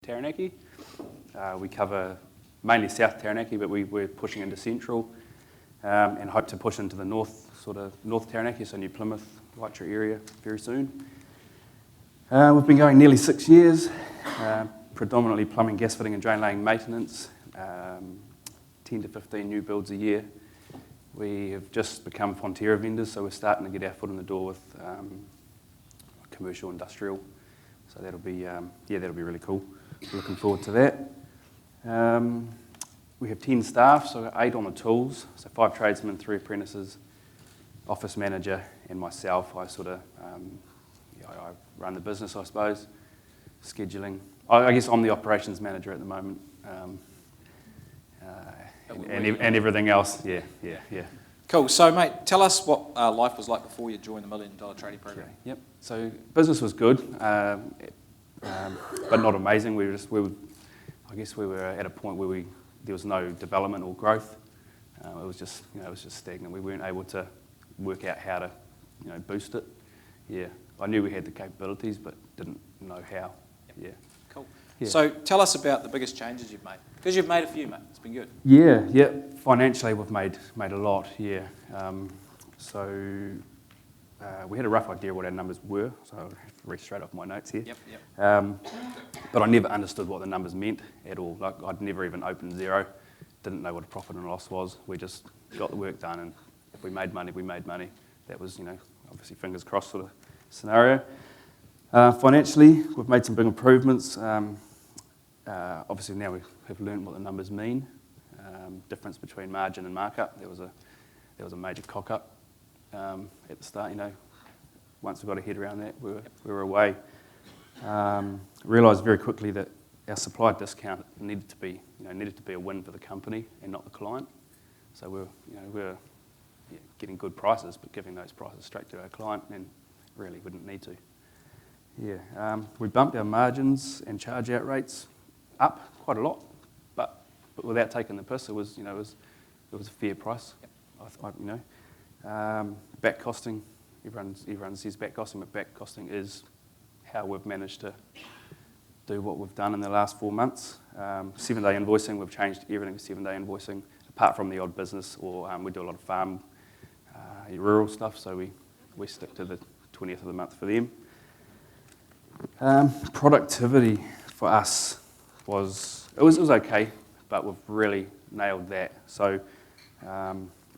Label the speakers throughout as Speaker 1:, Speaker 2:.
Speaker 1: Taranaki. We cover mainly South Taranaki, but we're pushing into Central and hope to push into the North Taranaki, so New Plymouth, Waitara area very soon. We've been going nearly 6 years, predominantly plumbing, gas fitting and drain laying maintenance, 10 to 15 new builds a year. We have just become Fonterra vendors, so we're starting to get our foot in the door with commercial, industrial. So that'll be really cool. Looking forward to that. We have 10 staff, so 8 on the tools, so 5 tradesmen, 3 apprentices, office manager, and myself. I I run the business, I suppose, scheduling. I guess I'm the operations manager at the moment, and everything else. Yeah.
Speaker 2: Cool. So, mate, tell us what life was like before you joined the $1 Million Tradie program.
Speaker 1: Okay. Yep. So business was good, but not amazing. We were at a point where there was no development or growth. It was just stagnant. We weren't able to work out how to boost it. Yeah. I knew we had the capabilities, but didn't know how.
Speaker 2: Yep.
Speaker 1: Yeah.
Speaker 2: Cool.
Speaker 1: Yeah.
Speaker 2: So tell us about the biggest changes you've made, because you've made a few, mate. It's been good.
Speaker 1: Yeah. Financially, we've made a lot. Yeah. We had a rough idea what our numbers were, so I'll read straight off my notes here.
Speaker 2: Yep.
Speaker 1: But I never understood what the numbers meant at all. Like, I'd never even opened zero, didn't know what a profit and loss was. We just got the work done, and if we made money, we made money. That was, obviously fingers crossed sort of scenario. Financially, we've made some big improvements. Obviously now we have learned what the numbers mean. Difference between margin and markup. There was a major cock up at the start. Once we got a head around that, we were away. Realised very quickly that our supply discount needed to be a win for the company and not the client. So we're getting good prices, but giving those prices straight to our client, and really we didn't need to. Yeah, we bumped our margins and charge out rates up quite a lot, but without taking the piss. It was a fair price.
Speaker 2: Yep.
Speaker 1: Back costing. Everyone says back costing, but back costing is how we've managed to do what we've done in the last 4 months. 7-day invoicing. We've changed everything to 7-day invoicing, apart from the odd business, or we do a lot of farm, rural stuff. So we stick to the 20th of the month for them. Productivity for us was okay, but we've really nailed that. So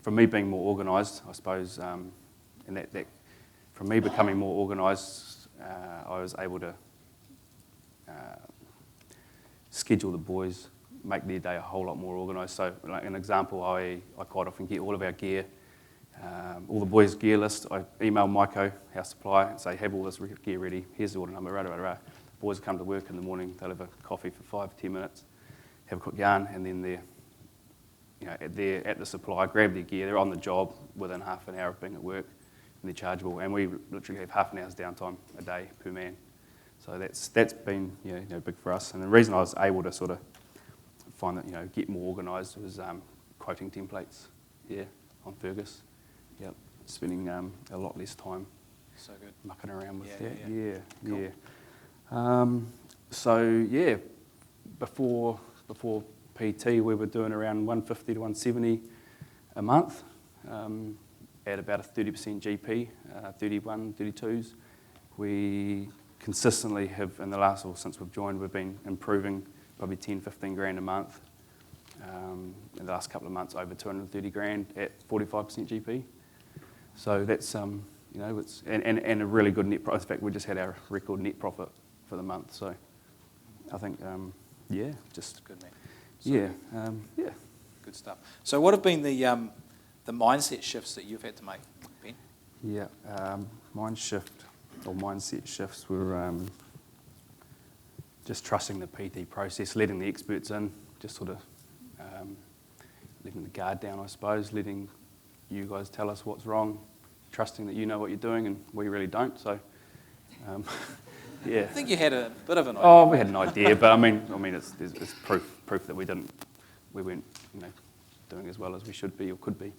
Speaker 1: for me being more organised, I suppose, and that from me becoming more organised, I was able to schedule the boys, make their day a whole lot more organised. So, like an example, I quite often get all of our gear, all the boys' gear list. I email Maiko, our supplier, and say, have all this gear ready. Here's the order number, rah. Boys come to work in the morning. They'll have a coffee for 5-10 minutes, have a quick yarn, and then they're at the supplier, grab their gear. They're on the job within half an hour of being at work, and they're chargeable. And we literally have half an hour's downtime a day per man. So that's been big for us. And the reason I was able to sort of find that get more organised was quoting templates. Yeah, on Fergus. Yep, spending a lot less time.
Speaker 2: So good.
Speaker 1: Mucking around with
Speaker 2: that.
Speaker 1: Yeah.
Speaker 2: Cool.
Speaker 1: Before PT, we were doing around 150 to 170 a month, at about a 30% GP, 31, 32s. We consistently have, since we've joined, we've been improving probably 10, 15 grand a month. In the last couple of months, over 230 grand at 45% GP. So that's it's and a really good net profit. In fact, we just had our record net profit for the month. So I think just
Speaker 2: good, man.
Speaker 1: So,
Speaker 2: Good stuff. So what have been the mindset shifts that you've had to make, Ben?
Speaker 1: Yeah, mindset shifts were just trusting the PT process, letting the experts in, just sort of letting the guard down, I suppose, letting you guys tell us what's wrong, trusting that you know what you're doing and we really don't. So, yeah.
Speaker 2: I think you had a bit of an idea.
Speaker 1: Oh, we had an idea, but I mean, it's proof that we weren't doing as well as we should be or could be.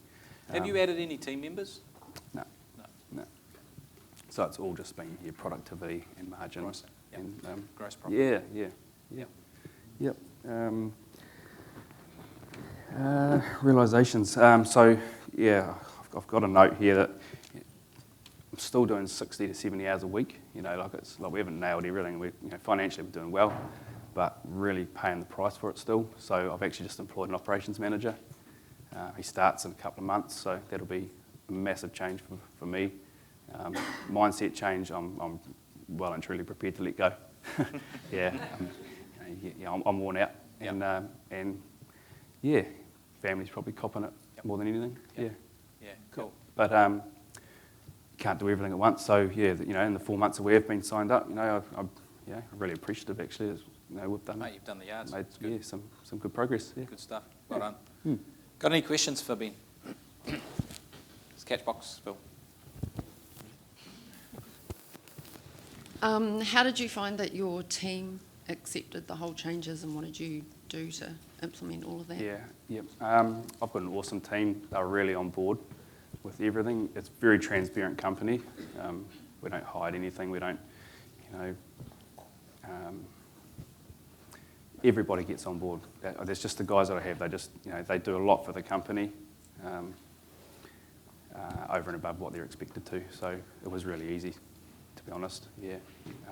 Speaker 2: Have you added any team members?
Speaker 1: No. So it's all just been productivity and margin.
Speaker 2: Pricing. Yep.
Speaker 1: And,
Speaker 2: gross profit.
Speaker 1: Yeah. Yep. Realisations. So, yeah, I've got a note here that I'm still doing 60 to 70 hours a week. Like we haven't nailed everything. Financially we're doing well, but really paying the price for it still. So I've actually just employed an operations manager. He starts in a couple of months, so that'll be a massive change for me. Mindset change, I'm well and truly prepared to let go. I'm worn out.
Speaker 2: Yep.
Speaker 1: And yeah, family's probably copping it more than anything.
Speaker 2: Yep. Yeah, cool.
Speaker 1: But can't do everything at once. So yeah, in the 4 months that we have been signed up, I'm really appreciative actually. We've done.
Speaker 2: Mate, you've done the yards.
Speaker 1: Made, yeah, some good progress. Yeah.
Speaker 2: Good stuff. Well done. Got any questions for Ben? It's catch box, Phil.
Speaker 3: How did you find that your team accepted the whole changes, and what did you do to implement all of that?
Speaker 1: I've got an awesome team. They're really on board with everything. It's a very transparent company. We don't hide anything. We don't, everybody gets on board. There's just the guys that I have. They just, they do a lot for the company, over and above what they're expected to. So it was really easy, to be honest. Yeah,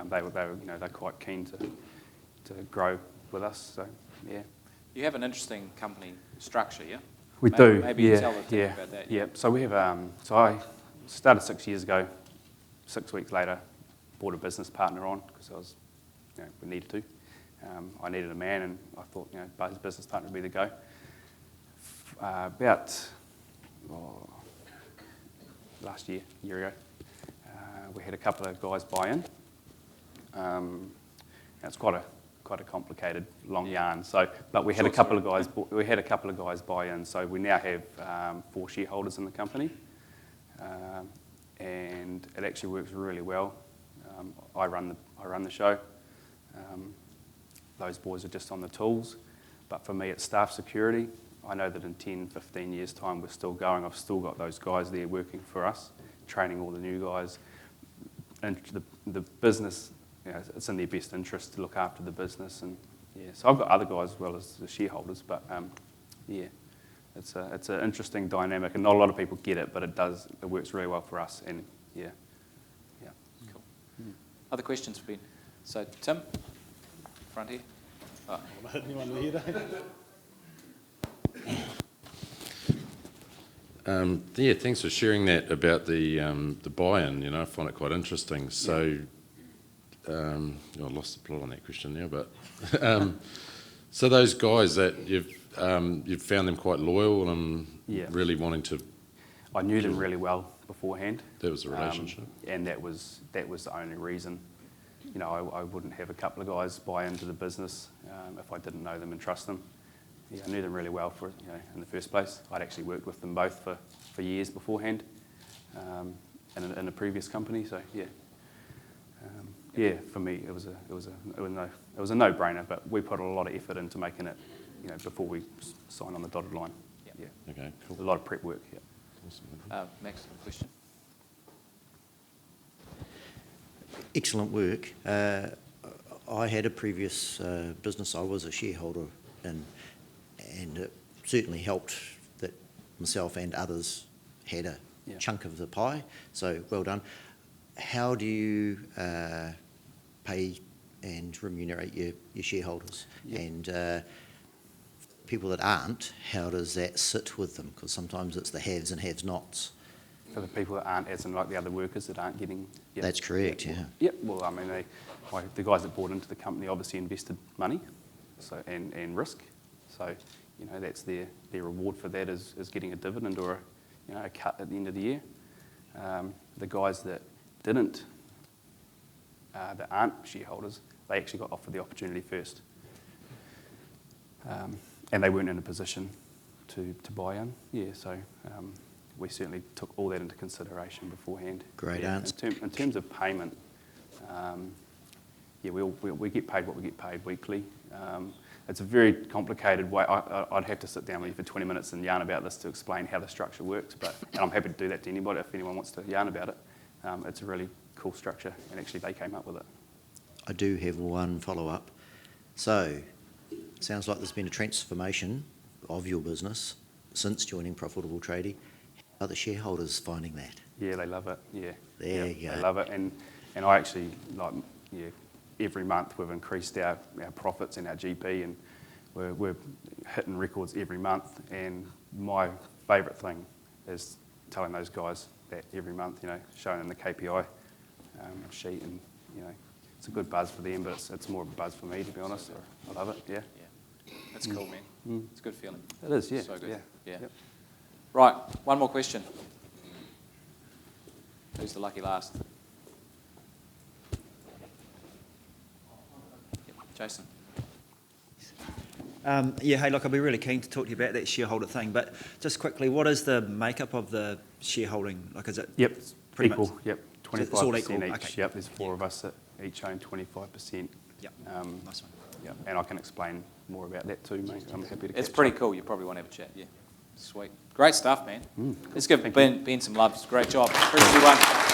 Speaker 1: they're quite keen to grow with us. So yeah.
Speaker 2: You have an interesting company structure, yeah?
Speaker 1: We do.
Speaker 2: Maybe you tell the team about that.
Speaker 1: Yeah. So we have. So I started 6 years ago. 6 weeks later, brought a business partner on because we needed to. I needed a man, and I thought, Buzz business partner would be the go. About last year, a year ago, we had a couple of guys buy in. It's quite a complicated, long yarn. So, but we had a couple of guys. We had a couple of guys buy in. So we now have 4 shareholders in the company, and it actually works really well. I run the show. Those boys are just on the tools. But for me, it's staff security. I know that in 10, 15 years' time, we're still going. I've still got those guys there working for us, training all the new guys. And the business, it's in their best interest to look after the business. And so I've got other guys as well as the shareholders. But it's an interesting dynamic, and not a lot of people get it, but it does. It works really well for us. And
Speaker 2: cool. Other questions for Ben? So Tim, front here. Oh.
Speaker 4: Anyone here? Thanks for sharing that about the buy-in. I find it quite interesting. So, I lost the plot on that question now, but so those guys that you've found them quite loyal and really wanting to.
Speaker 1: I knew them really well beforehand.
Speaker 4: That was the relationship,
Speaker 1: and that was the only reason. I wouldn't have a couple of guys buy into the business if I didn't know them and trust them. I knew them really well in the first place. I'd actually worked with them both for years beforehand, in a previous company. So for me it was a no-brainer. But we put a lot of effort into making it, before we sign on the dotted line. Yeah.
Speaker 4: Okay. Cool.
Speaker 1: A lot of prep work. Yeah.
Speaker 2: Awesome. Max, question.
Speaker 5: Excellent work. I had a previous business I was a shareholder in, and it certainly helped that myself and others had a chunk of the pie, so well done. How do you pay and remunerate your shareholders? And people that aren't, how does that sit with them? Because sometimes it's the haves and have-nots.
Speaker 1: For the people that aren't, as in like the other workers that aren't getting.
Speaker 5: That's correct. Yeah.
Speaker 1: Yep. Well, I mean, the guys that bought into the company obviously invested money, so and risk. So, that's their reward for that is getting a dividend or a cut at the end of the year. The guys that didn't, that aren't shareholders, they actually got offered the opportunity first, and they weren't in a position to buy in. So. We certainly took all that into consideration beforehand.
Speaker 5: Great answer.
Speaker 1: In terms of payment, we get paid what we get paid weekly. It's a very complicated way. I'd have to sit down with you for 20 minutes and yarn about this to explain how the structure works, and I'm happy to do that to anybody if anyone wants to yarn about it. It's a really cool structure, and actually they came up with it.
Speaker 5: I do have one follow-up. So, Sounds like there's been a transformation of your business since joining Profitable Tradie. How are the shareholders finding that?
Speaker 1: Yeah, they love it. Yeah.
Speaker 5: There you go.
Speaker 1: They love it, and I actually every month we've increased our profits and our GP, and we're hitting records every month. And my favourite thing is telling those guys that every month, showing them the KPI sheet, and it's a good buzz for them, but it's more of a buzz for me, to be honest. I love it. Yeah.
Speaker 2: Yeah. That's cool, man. It's a good feeling.
Speaker 1: It is. Yeah.
Speaker 2: So good.
Speaker 1: Yeah.
Speaker 2: Yep. Right, one more question. Who's the lucky last? Yep. Jason.
Speaker 6: Hey, look, I'd be really keen to talk to you about that shareholder thing, but just quickly, what is the makeup of the shareholding? Like, is it
Speaker 1: Yep.
Speaker 6: pretty
Speaker 1: Equal.
Speaker 6: much?
Speaker 1: Yep.
Speaker 6: So it's
Speaker 1: 25%
Speaker 6: all equal,
Speaker 1: each.
Speaker 6: okay.
Speaker 1: Yep. There's 4 of us that each own 25%.
Speaker 6: Yep, nice one.
Speaker 1: Yep. And I can explain more about that too, mate. I'm happy to.
Speaker 2: It's
Speaker 1: catch
Speaker 2: pretty
Speaker 1: up.
Speaker 2: cool. You probably want to have a chat. Yeah. Sweet. Great stuff, man. Let's give Ben some love. Great job. 3, 2, 1.